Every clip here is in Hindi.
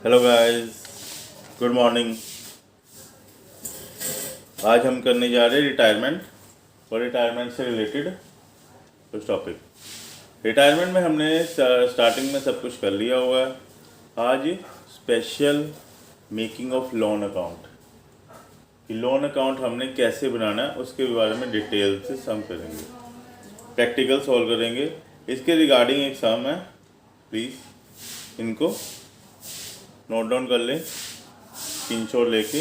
Hello guys, good morning. आज हम करने जा रहे हैं रिटायरमेंट और रिटायरमेंट से रिलेटेड कुछ टॉपिक। रिटायरमेंट में हमने स्टार्टिंग में सब कुछ कर लिया हुआ है। आज special making of loan account, कि लोन अकाउंट हमने कैसे बनाना है उसके बारे में डिटेल से सम करेंगे, प्रैक्टिकल सॉल्व करेंगे। इसके रिगार्डिंग एक सम है, प्लीज़ इनको नोट डाउन कर लें, स्क्रीनशॉट लेके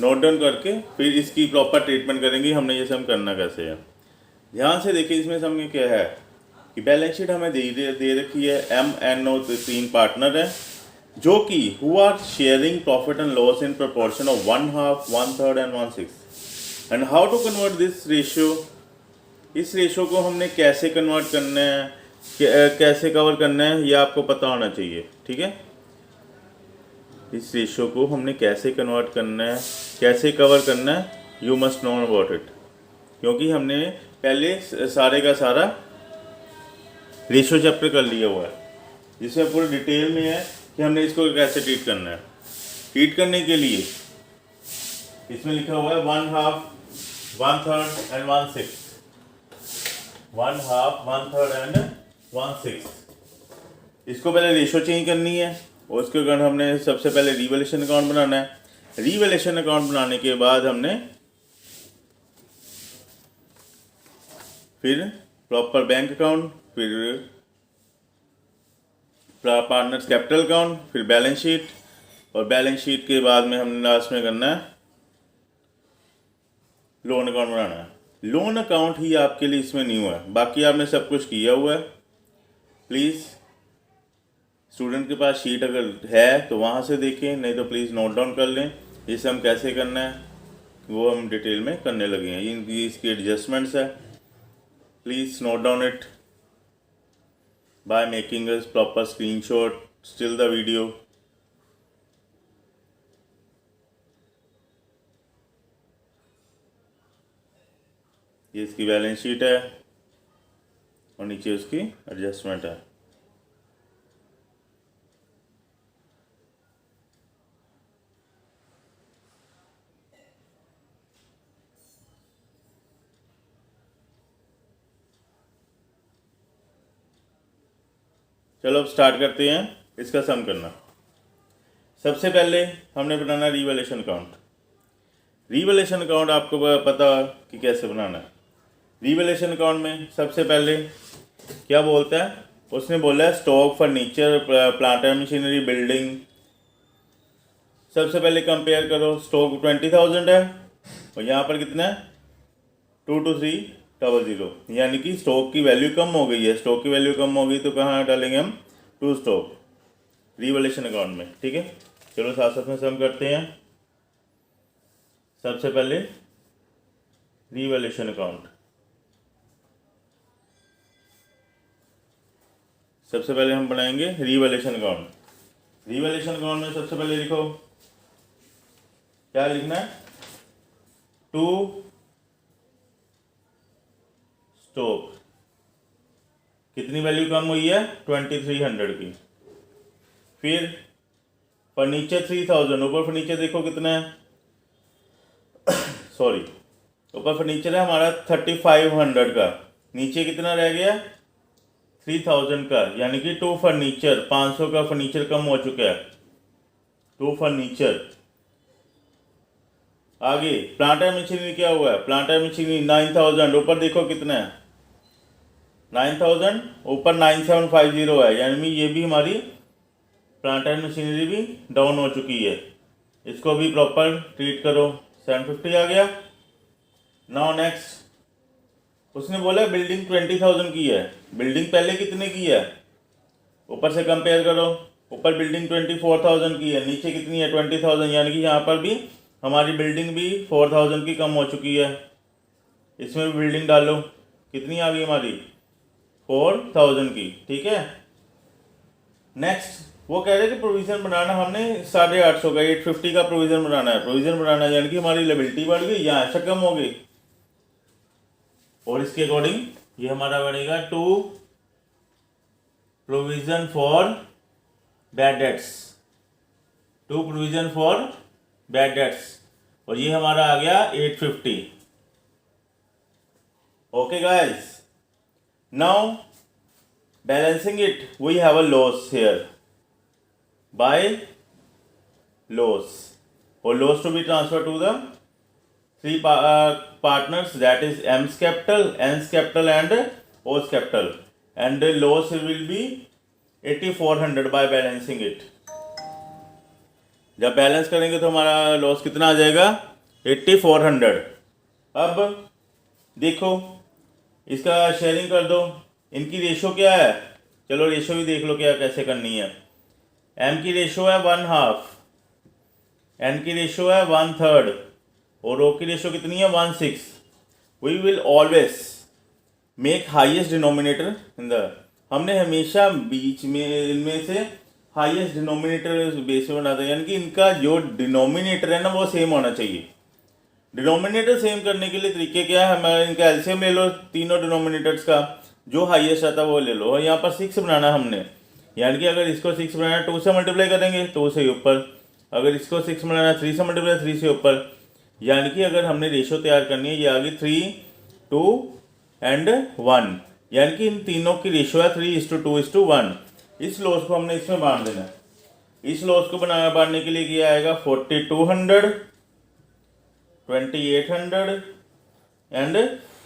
नोट डाउन करके फिर इसकी प्रॉपर ट्रीटमेंट करेंगे। हमने ये सम करना कैसे है, ध्यान से देखिए। इसमें सम क्या है कि बैलेंस शीट हमें दे रखी है। MNO 3 पार्टनर है जो कि who are sharing profit and loss in proportion of 1/2, 1/3 and 1/6। And how to convert this ratio, इस रेशियो को हमने कैसे कन्वर्ट करना है, कैसे कवर करना है, ये आपको पता होना चाहिए। ठीक है, इस रेशियो को हमने कैसे कन्वर्ट करना है, कैसे कवर करना है, you must know about it. क्योंकि हमने पहले सारे का सारा रेशियो चैप्टर कर लिया हुआ है, जिसमें पूरे डिटेल में है कि हमने इसको कैसे ट्रीट करना है। ट्रीट करने के लिए इसमें लिखा हुआ है 1/2, 1/3 एंड 1/6। 1/2, 1/3 एंड 1/6। इसको पहले रेशियो चेंज करनी है और उसके कारण हमने सबसे पहले रिवैल्यूएशन अकाउंट बनाना है। रिवैल्यूएशन अकाउंट बनाने के बाद हमने फिर प्रॉपर बैंक अकाउंट, फिर पार्टनर्स कैपिटल अकाउंट, फिर बैलेंस शीट, और बैलेंस शीट के बाद में हमने लास्ट में करना है लोन अकाउंट बनाना है। लोन अकाउंट ही आपके लिए इसमें न्यू है, बाकी आपने सब कुछ किया हुआ है। प्लीज़ स्टूडेंट के पास शीट अगर है तो वहाँ से देखें, नहीं तो प्लीज़ नोट डाउन कर लें। इसे हम कैसे करना है वो हम डिटेल में करने लगे हैं। इसकी एडजस्टमेंट्स है, please note down it by making a proper screenshot, still the video. ये इसकी बैलेंस शीट है और नीचे उसकी एडजस्टमेंट है। चलो अब स्टार्ट करते हैं इसका सम करना। सबसे पहले हमने बनाना रिवैल्यूएशन अकाउंट। रिवैल्यूएशन अकाउंट आपको पता कि कैसे बनाना है। रिवैल्यूएशन अकाउंट में सबसे पहले क्या बोलता है, उसने बोला है stock, furniture, plant and machinery, building. सबसे पहले कंपेयर करो, स्टॉक 20,000 है और यहाँ पर कितना है 22300, यानी कि स्टॉक की वैल्यू कम हो गई है। स्टॉक की वैल्यू कम हो गई तो कहाँ डालेंगे हम, टू स्टॉक, रिवैल्यूएशन अकाउंट में। ठीक है, चलो साथ साथ में सम करते हैं। सबसे पहले रिवैल्यूएशन अकाउंट, सबसे पहले हम बनाएंगे रिवैल्यूएशन अकाउंट। रिवैल्यूएशन अकाउंट में सबसे पहले लिखो, क्या लिखना है, टू स्टॉक, कितनी वैल्यू कम हुई है 2300 की। फिर फर्नीचर 3000, ऊपर फर्नीचर देखो कितना है, सॉरी ऊपर फर्नीचर है हमारा 3500 का, नीचे कितना रह गया 3000 का, यानी कि टू फर्नीचर, 500 का फर्नीचर कम हो चुका है, टू फर्नीचर। आगे प्लांट एंड मशीनरी क्या हुआ है, प्लांट एंड मशीनरी 9000, ऊपर देखो कितना है 9000, ऊपर 9750 है, यानी ये भी हमारी प्लांट एंड मशीनरी भी डाउन हो चुकी है। इसको भी प्रॉपर ट्रीट करो, 750 आ गया। नाउ नेक्स्ट उसने बोला बिल्डिंग 20,000 की है, बिल्डिंग पहले कितने की है, ऊपर से कंपेयर करो। ऊपर बिल्डिंग 24,000 की है, नीचे कितनी है 20,000, यानी कि यहाँ पर भी हमारी बिल्डिंग भी 4,000 की कम हो चुकी है। इसमें भी बिल्डिंग डालो, कितनी आ गई हमारी 4,000 की। ठीक है, नेक्स्ट वो कह रहे हैं कि प्रोविज़न बनाना हमने 850 का, 850 का प्रोविज़न बनाना है। प्रोविज़न बनाना यानी कि हमारी लायबिलिटी बढ़ गई या ऐसा कम हो गई, और इसके अकॉर्डिंग ये हमारा बनेगा to provision for bad debts. To provision for bad debts, और ये हमारा आ गया 850। Okay guys, now balancing it we have a loss here by loss, और loss to be transfer to the three partners, that is M's capital, N's capital and O's capital, and the loss will be 8400 by balancing it। जब बैलेंस करेंगे तो हमारा लॉस कितना आ जाएगा 8400। अब देखो इसका शेयरिंग कर दो, इनकी रेशो क्या है, चलो रेशो भी देख लो क्या कैसे करनी है। M की रेशो है 1/2, N की रेशो है 1/3 और O की रेशो कितनी है 1/6। We will always make highest denominator in the, हमने हमेशा बीच में इनमें से हाईएस्ट डिनोमिनेटर बेस में बनाते हैं, यानी कि इनका जो डिनोमिनेटर है ना वो सेम होना चाहिए। डिनोमिनेटर सेम करने के लिए तरीके क्या है, हमारे इनका एलसीएम ले लो तीनों डिनोमिनेटर्स का, जो हाईएस्ट आता है वो ले लो, और यहाँ पर 6 बनाना हमने, यानी कि अगर इसको 6 बनाना 2 से मल्टीप्लाई करेंगे 2 से ऊपर, अगर इसको 6 बनाना 3 से मल्टीप्लाई 3 से ऊपर, यानी कि अगर हमने रेशो तैयार करनी है ये आ गई 3, 2 एंड 1, यानी कि इन तीनों की रेशो है 3:2:1। इस लॉस को हमने इसमें बांट देना है। इस लॉस को बांटने के लिए किया आएगा 4200, 2800 एंड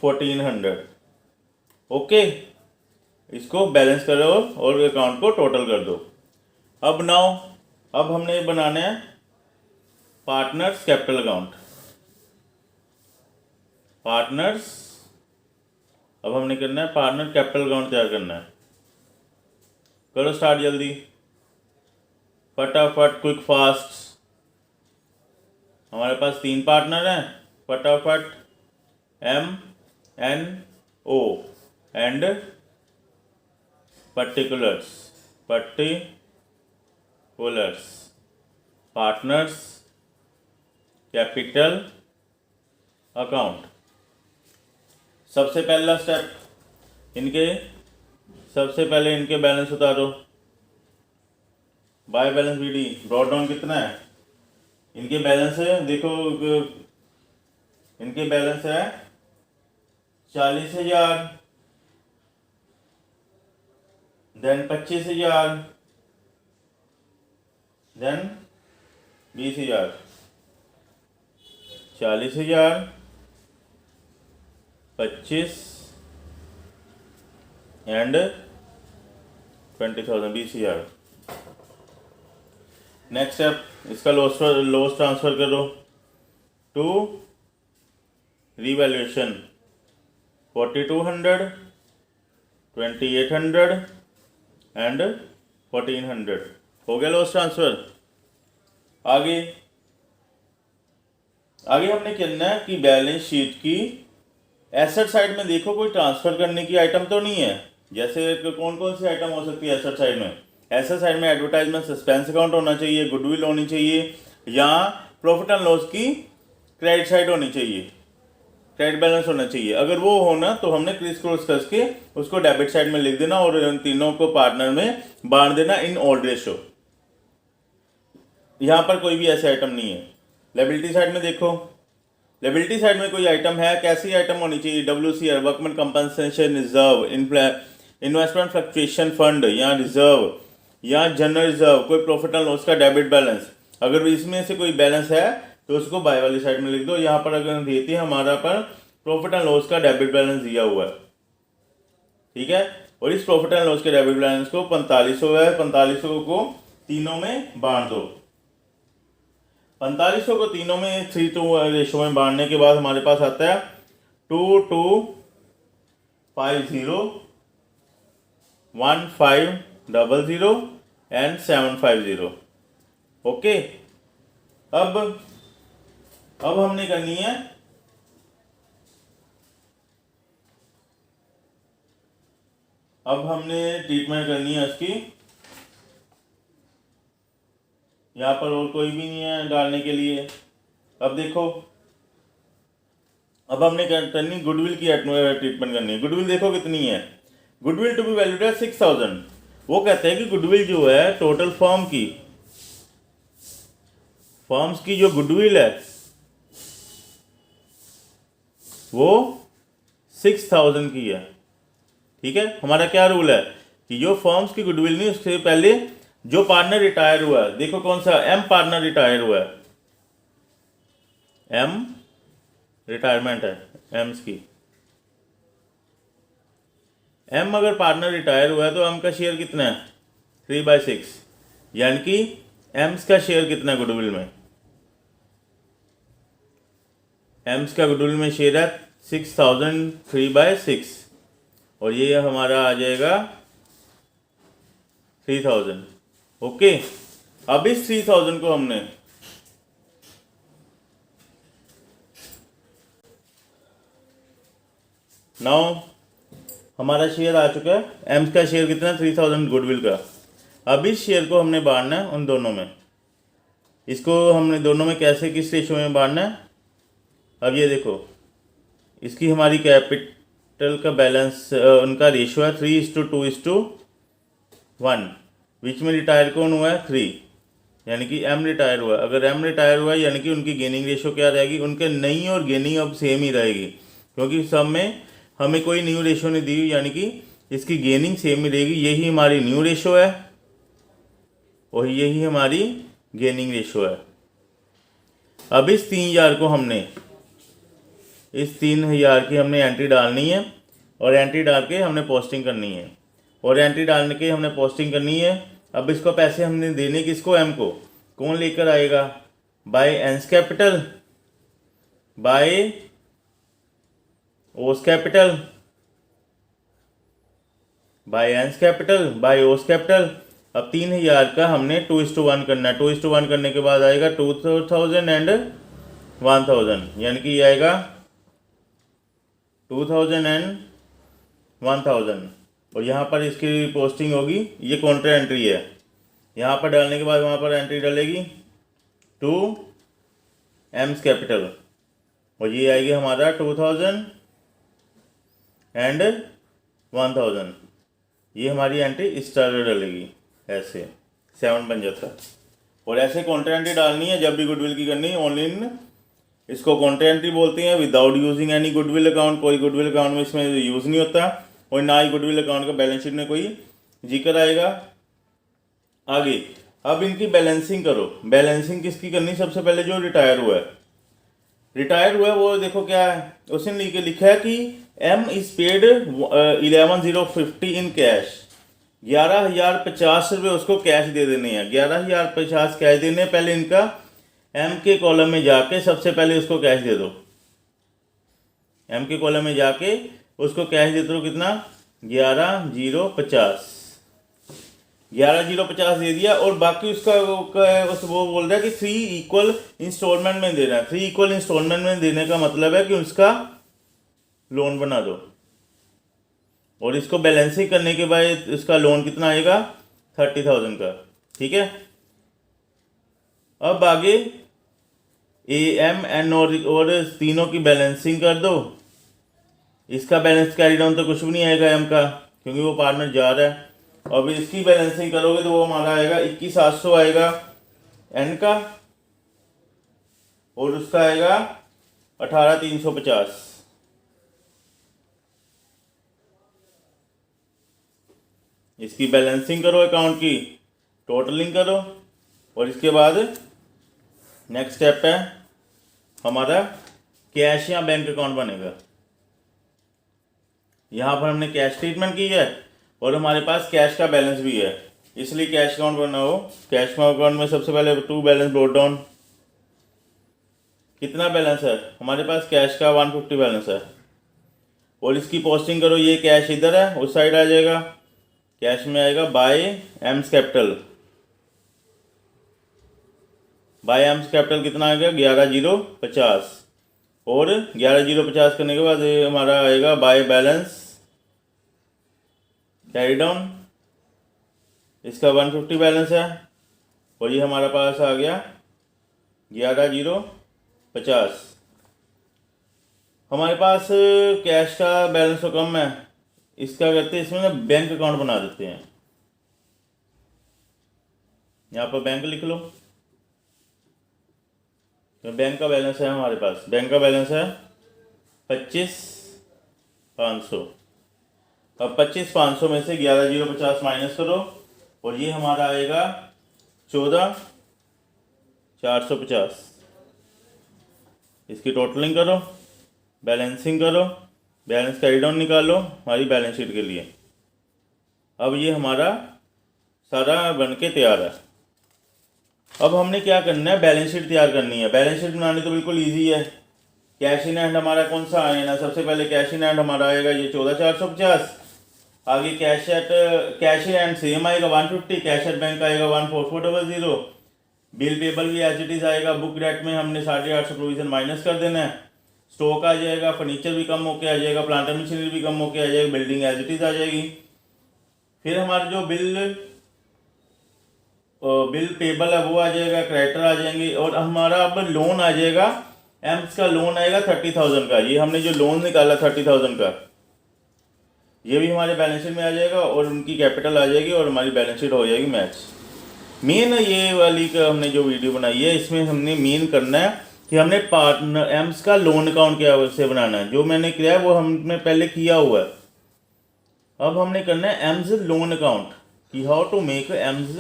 1400। ओके, इसको बैलेंस करो और अकाउंट को टोटल कर दो। अब हमने बनाना है पार्टनर्स कैपिटल अकाउंट। पार्टनर्स, अब हमने करना है पार्टनर कैपिटल अकाउंट तैयार करना है। करो स्टार्ट जल्दी, फटाफट, क्विक फास्ट। हमारे पास 3 पार्टनर हैं, फटाफट, M, N, O and particulars, partners capital account. सबसे पहला स्टेप, सबसे पहले इनके बैलेंस उतारो, by balance BD, brought down कितना है, इनके बैलेंस है देखो, इनके बैलेंस है 40,000, then 25,000, then 20,000, 40,000, 25 and 20,000, 20,000। Next step, इसका लॉस ट्रांसफर करो टू रीवैल्यूएशन 4200, 2800 एंड 1400। हो गया लॉस ट्रांसफर। आगे हमने करना है कि बैलेंस शीट की एसेट साइड में देखो कोई ट्रांसफर करने की आइटम तो नहीं है। जैसे कौन कौन सी आइटम हो सकती है एसेट साइड में? एसेट साइड में एडवर्टाइजमेंट सस्पेंस अकाउंट होना चाहिए, गुडविल होनी चाहिए, या प्रॉफिट एंड लॉस की क्रेडिट साइड होनी चाहिए, क्रेडिट बैलेंस होना चाहिए। अगर वो होना तो हमने क्रिस क्रॉस करके उसको डेबिट साइड में लिख देना और इन तीनों को पार्टनर में बांट देना इन ऑड रेशो। यहाँ पर कोई भी ऐसे आइटम नहीं है। लायबिलिटी साइड में देखो, लायबिलिटी साइड में कोई आइटम है, कैसी आइटम होनी चाहिए? WCR, workman compensation reserve, investment fluctuation fund या रिजर्व या जनरल रिजर्व, कोई प्रॉफिट एंड लॉस का डेबिट बैलेंस। अगर इसमें से कोई बैलेंस है तो उसको बाय वाली साइड में लिख दो। यहाँ पर अगर देती है हमारा पर प्रॉफिट एंड लॉस का डेबिट बैलेंस दिया हुआ है, ठीक है, और इस प्रॉफिट एंड लॉस के डेबिट बैलेंस को 4500 है, 4500 को तीनों में बांट दो। 4500 को तीनों में 3:2 रेशो में बांटने के बाद हमारे पास आता है 2250, 1500 एंड 750। ओके, अब हमने करनी है ट्रीटमेंट करनी है उसकी। यहाँ पर और कोई भी नहीं है डालने के लिए। अब देखो, अब हमने करनी गुडविल की ट्रीटमेंट करनी है। गुडविल देखो कितनी है, गुडविल टू बी वैल्यूड है 6000। वो कहते हैं कि गुडविल जो है टोटल फर्म की फर्म्स की जो गुडविल है वो 6000 की है। ठीक है, हमारा क्या रूल है कि जो फर्म्स की गुडविल नहीं उससे पहले जो पार्टनर रिटायर हुआ है, देखो कौन सा एम पार्टनर रिटायर हुआ है, एम रिटायरमेंट है एम्स की। एम अगर पार्टनर रिटायर हुआ है तो एम का शेयर कितना है 3/6, यानी कि एम्स का शेयर कितना है गुडविल में, एम्स का गुडविल में शेयर है 6000 3/6, और ये हमारा आ जाएगा 3000। ओके, अब इस 3000 को हमने नाउ हमारा शेयर आ चुका है, एम्स का शेयर कितना है 3000 गुडविल का। अब इस शेयर को हमने बांटना है उन दोनों में। इसको हमने दोनों में कैसे किस रेशो में बांटना है, अब ये देखो इसकी हमारी कैपिटल का बैलेंस उनका रेशो है 3:2:1, बीच में रिटायर कौन हुआ है 3, यानी कि एम रिटायर हुआ। अगर एम रिटायर हुआ यानी कि उनकी गेनिंग रेशो क्या रहेगी, उनके नई और गेनिंग अब सेम ही रहेगी, क्योंकि सब में हमें कोई न्यू रेशो नहीं दी हुई, यानी कि इसकी गेनिंग सेम ही रहेगी। यही हमारी न्यू रेशो है और यही हमारी गेनिंग रेशो है। अब इस 3000 को हमने, इस 3000 की हमने एंट्री डालनी है, और एंट्री डाल के हमने पोस्टिंग करनी है, और एंट्री डालने के हमने पोस्टिंग करनी है। अब इसको पैसे हमने देने किसको, एम को, कौन लेकर आएगा, बाय एंस कैपिटल, बाय ओस कैपिटल, बाय एंस कैपिटल, बाय ओस कैपिटल। अब 3000 का हमने 2:1 करना है। 2:1 करने के बाद आएगा 2000 एंड 1000, यानी कि ये आएगा 2000 एंड 1000, और यहाँ पर इसकी पोस्टिंग होगी, ये काउंटर एंट्री है। यहाँ पर डालने के बाद वहाँ पर एंट्री डालेगी टू एम्स कैपिटल, और ये आएगी हमारा 2000 एंड 1000, ये हमारी एंट्री इस तरह डालेगी, ऐसे 7 बन जाता है। और ऐसे काउंटर एंट्री डालनी है जब भी गुडविल की करनी है, ओनली इन, इसको काउंटर एंट्री बोलते हैं, without using any goodwill account. कोई गुडविल अकाउंट में इसमें यूज़ नहीं होता, और ना ही गुडविल अकाउंट का बैलेंस शीट में कोई जिक्र आएगा। आगे अब इनकी बैलेंसिंग करो। बैलेंसिंग किसकी करनी, सबसे पहले जो रिटायर हुआ है, रिटायर हुआ है वो देखो क्या है, उसने लिखा है कि M is paid 11,050 in cash, 11,050 रुपये उसको कैश दे देने हैं, 11,050 कैश देने हैं। पहले इनका एम के कॉलम में जाके सबसे पहले उसको कैश दे दो, एम के कॉलम में जाके उसको कैश देते हो, कितना 11,050, 11,050 दे दिया। और बाकी उसका वो बोल रहा है कि 3 इक्वल इंस्टॉलमेंट में देना है। 3 इक्वल इंस्टॉलमेंट में देने का मतलब है कि उसका लोन बना दो, और इसको बैलेंसिंग करने के बाद इसका लोन कितना आएगा 30,000 का। ठीक है, अब आगे ए एम एन और तीनों की बैलेंसिंग कर दो। इसका बैलेंस कैरी डाउन तो कुछ भी नहीं आएगा एम का, क्योंकि वो पार्टनर जा रहा है। अब इसकी बैलेंसिंग करोगे तो वो हमारा आएगा 21,700 आएगा एन का, और उसका आएगा 18,350। इसकी बैलेंसिंग करो अकाउंट की, टोटलिंग करो, और इसके बाद नेक्स्ट स्टेप है हमारा कैश या बैंक अकाउंट बनेगा। यहाँ पर हमने कैश ट्रीटमेंट की है और हमारे पास कैश का बैलेंस भी है, इसलिए कैश अकाउंट बना हो। कैश अकाउंट में सबसे पहले टू बैलेंस ब्रोट डाउन, कितना बैलेंस है हमारे पास, कैश का 150 बैलेंस है, और इसकी पोस्टिंग करो। ये कैश इधर है, उस साइड आ जाएगा, कैश में आएगा by M's capital, by M's capital कितना आ गया 11,050, और 11,050 करने के बाद ये हमारा आएगा बाय बैलेंस कैरी डाउन, इसका 150 बैलेंस है, और ये हमारे पास आ गया 11,050। हमारे पास कैश का बैलेंस तो कम है, इसका करते हैं इसमें ना बैंक अकाउंट बना देते हैं। यहाँ पर बैंक लिख लो, तो बैंक का बैलेंस है हमारे पास, बैंक का बैलेंस है 25,500। अब 25,500 में से 11,050 माइनस करो और ये हमारा आएगा 14,450। इसकी टोटलिंग करो, बैलेंसिंग करो, बैलेंस कैरी डाउन निकालो हमारी बैलेंस शीट के लिए। अब ये हमारा सारा बन के तैयार है। अब हमने क्या करना है, बैलेंस शीट तैयार करनी है। बैलेंस शीट बनानी तो बिल्कुल इजी है। कैश इन हैंड हमारा कौन सा आएगा, सबसे पहले कैश इन हैंड हमारा आएगा ये 14,450। आगे कैश इन हैंड सेम आएगा 150, कैश एट बैंक आएगा 14400। बिल पेबल भी एज इट इज आएगा। बुक डेट में हमने 850 प्रोविजन माइनस कर देना है। स्टॉक आ जाएगा, फर्नीचर भी कम होके आ जाएगा, प्लांट एंड मशीनरी भी कम होके आ जाएगी, बिल्डिंग एज इट इज आ जाएगी। फिर हमारे जो बिल पेबल है वो आ जाएगा, क्रेडिटर आ जाएंगे और हमारा अब लोन आ जाएगा। एम्स का लोन आएगा 30,000 का। ये हमने जो लोन निकाला 30,000 का, ये भी हमारे बैलेंस शीट में आ जाएगा और उनकी कैपिटल आ जाएगी और हमारी बैलेंस शीट हो जाएगी मैच। मेन ये वाली का हमने जो वीडियो बनाई है, इसमें हमने मेन करना है कि हमने पार्टनर एम्स का लोन अकाउंट क्या से बनाना है। जो मैंने किया है वो हमने पहले किया हुआ है। अब हमने करना है एम्स लोन अकाउंट कि हाउ टू मेक एम्स,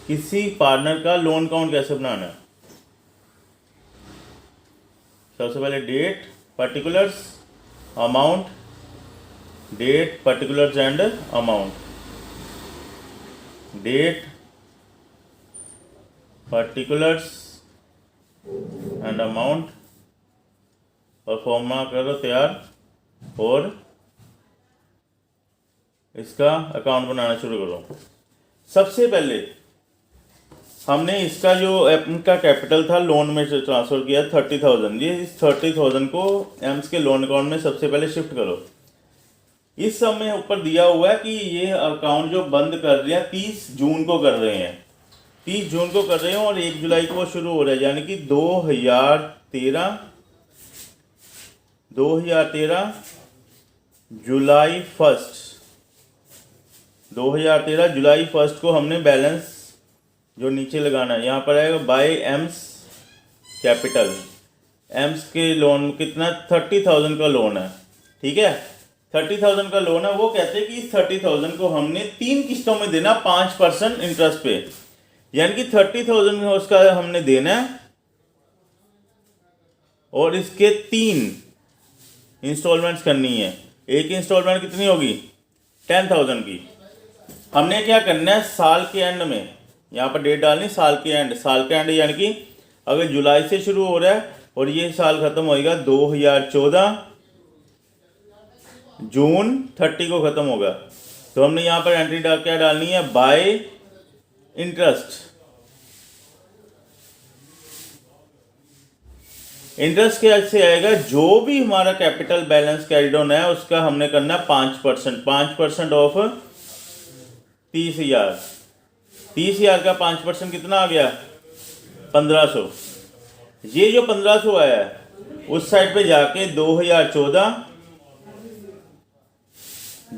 किसी पार्टनर का लोन अकाउंट कैसे बनाना है। सबसे पहले date, particulars, amount, date, particulars and amount, date, particulars and amount और फॉर्मूला करो तैयार और इसका अकाउंट बनाना शुरू करो। सबसे पहले हमने इसका जो इनका कैपिटल था लोन में ट्रांसफ़र किया 30,000। ये इस 30,000 को एम्स के लोन अकाउंट में सबसे पहले शिफ्ट करो। इस समय ऊपर दिया हुआ है कि ये अकाउंट जो बंद कर रहे हैं 30 जून को कर रहे हैं, 30 जून को कर रहे हैं और 1 जुलाई को वो शुरू हो रहा है, यानी कि 2013 जुलाई 1 को हमने बैलेंस जो नीचे लगाना है, यहाँ पर आएगा बाय एम्स कैपिटल। एम्स के लोन कितना 30,000 का लोन है, ठीक है। 30,000 का लोन है। वो कहते हैं कि इस 30,000 को हमने 3 किस्तों में देना 5% इंटरेस्ट पे, यानी कि 30,000 में उसका हमने देना है और इसके 3 इंस्टॉलमेंट्स करनी है। एक इंस्टॉलमेंट कितनी होगी 10,000 की। हमने क्या करना है साल के एंड में, यहाँ पर डेट डालनी साल के एंड यानी कि अगर जुलाई से शुरू हो रहा है और ये साल खत्म होएगा 2014 जून 30 को खत्म होगा, तो हमने यहाँ पर एंट्री क्या डालनी है बाय इंटरेस्ट। इंटरेस्ट कैसे आएगा, जो भी हमारा कैपिटल बैलेंस कैरी डाउन है उसका हमने करना 5% ऑफ 30,000। 30,000 का 5% कितना आ गया 1,500। ये जो 1,500 आया है उस साइड पे जाके 2014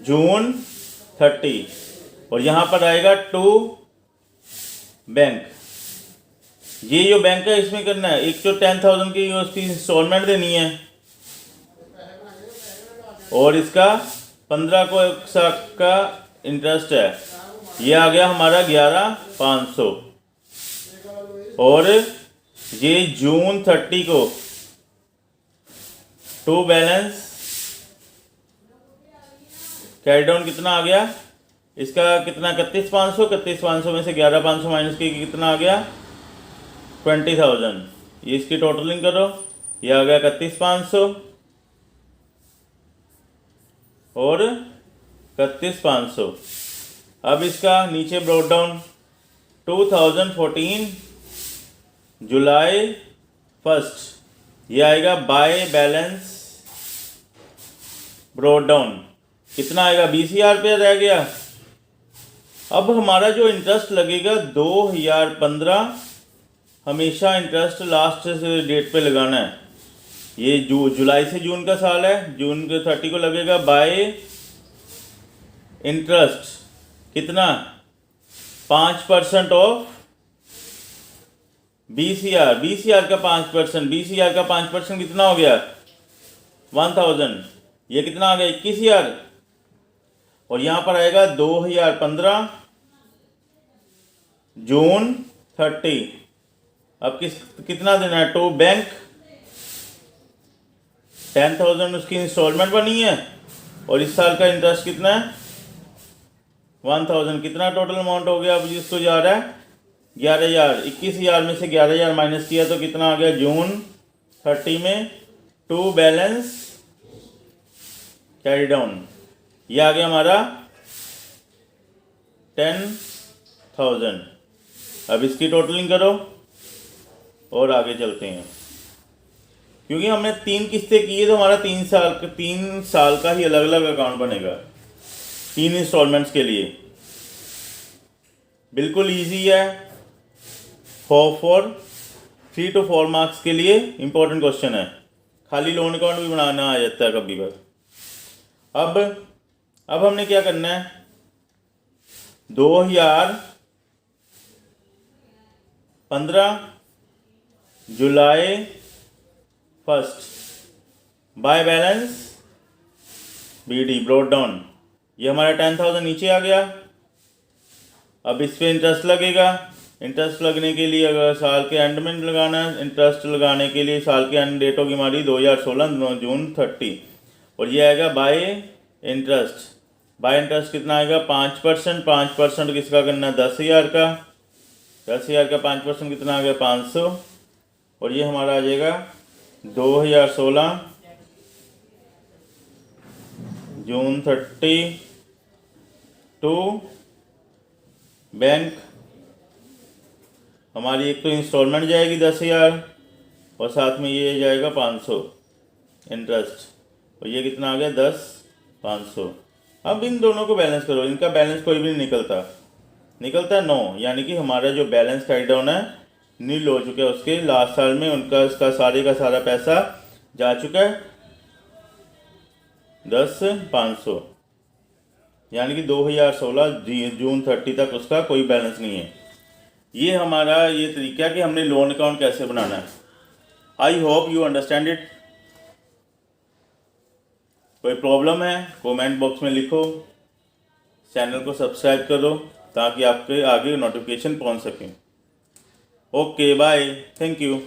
जून 30 और यहाँ पर आएगा टू बैंक। ये जो बैंक है इसमें करना है, एक तो 10,000 की उसकी इंस्टॉलमेंट देनी है और इसका 15 को का इंटरेस्ट है। ये आ गया हमारा 11,500 और ये जून 30 को टू बैलेंस कैरी डाउन कितना आ गया, इसका कितना 31,500 में से 11,500 माइनस की कितना आ गया 20,000। ये इसकी टोटलिंग करो, ये आ गया 31,500 और 31,500। अब इसका नीचे ब्रॉट डाउन 2014 जुलाई 1, ये आएगा बाय बैलेंस ब्रॉट डाउन कितना आएगा 20,000 रुपया रह गया। अब हमारा जो इंटरेस्ट लगेगा 2015 हमेशा इंटरेस्ट लास्ट डेट पे लगाना है। ये जुलाई से जून का साल है, जून के 30 को लगेगा बाय इंटरेस्ट कितना 5% ऑफ 20,000, 20,000 का 5%, 20,000 का 5% कितना हो गया 1,000। ये कितना आ गया 21,000। और यहाँ पर आएगा 2015 जून 30। अब कितना देना है टू बैंक 10,000 उसकी इंस्टॉलमेंट बनी है और इस साल का इंटरेस्ट कितना है 1,000। कितना टोटल अमाउंट हो गया अब जिसको जा रहा है 11,000। 21,000 में से 11,000 माइनस किया तो कितना आ गया जून 30 में टू बैलेंस कैरी डाउन। ये आ गया हमारा 10,000। अब इसकी टोटलिंग करो और आगे चलते हैं। क्योंकि हमने 3 किस्तें की है तो हमारा 3 साल का ही अलग अलग अकाउंट बनेगा 3 इंस्टॉलमेंट्स के लिए। बिल्कुल इजी है। 3 to 4 मार्क्स के लिए इंपॉर्टेंट क्वेश्चन है। खाली लोन अकाउंट भी बनाना आ जाता है कभी बार। अब हमने क्या करना है 2015 जुलाई 1 by balance BD brought down. ये हमारा 10,000 नीचे आ गया। अब इस पर इंटरेस्ट लगेगा। इंटरेस्ट लगने के लिए अगर साल के एंड में लगाना है, इंटरेस्ट लगाने के लिए साल के एंड डेट होगी हमारी 2016 जून 30। और ये आएगा बाय इंटरेस्ट। बाय इंटरेस्ट कितना आएगा 5%। 5% किसका करना है 10,000 का। 10,000 का 5% कितना आ गया 500। और ये हमारा आ जाएगा 2016 जून 30 टू बैंक। हमारी एक तो इंस्टॉलमेंट जाएगी 10,000 और साथ में ये जाएगा 500 इंटरेस्ट। और ये कितना आ गया 10,500। अब इन दोनों को बैलेंस करो। इनका बैलेंस कोई भी नहीं निकलता 9। यानी कि हमारा जो बैलेंस कैरी डाउन है नील हो चुका है। उसके लास्ट साल में उनका इसका सारे का सारा पैसा जा चुका है 10,500। यानी कि 2016 जून 30 तक उसका कोई बैलेंस नहीं है। ये हमारा ये तरीका है कि हमने लोन अकाउंट कैसे बनाना है। I hope you understand it. कोई प्रॉब्लम है कमेंट बॉक्स में लिखो। चैनल को सब्सक्राइब करो ताकि आपके आगे नोटिफिकेशन पहुंच सके। Okay bye, thank you.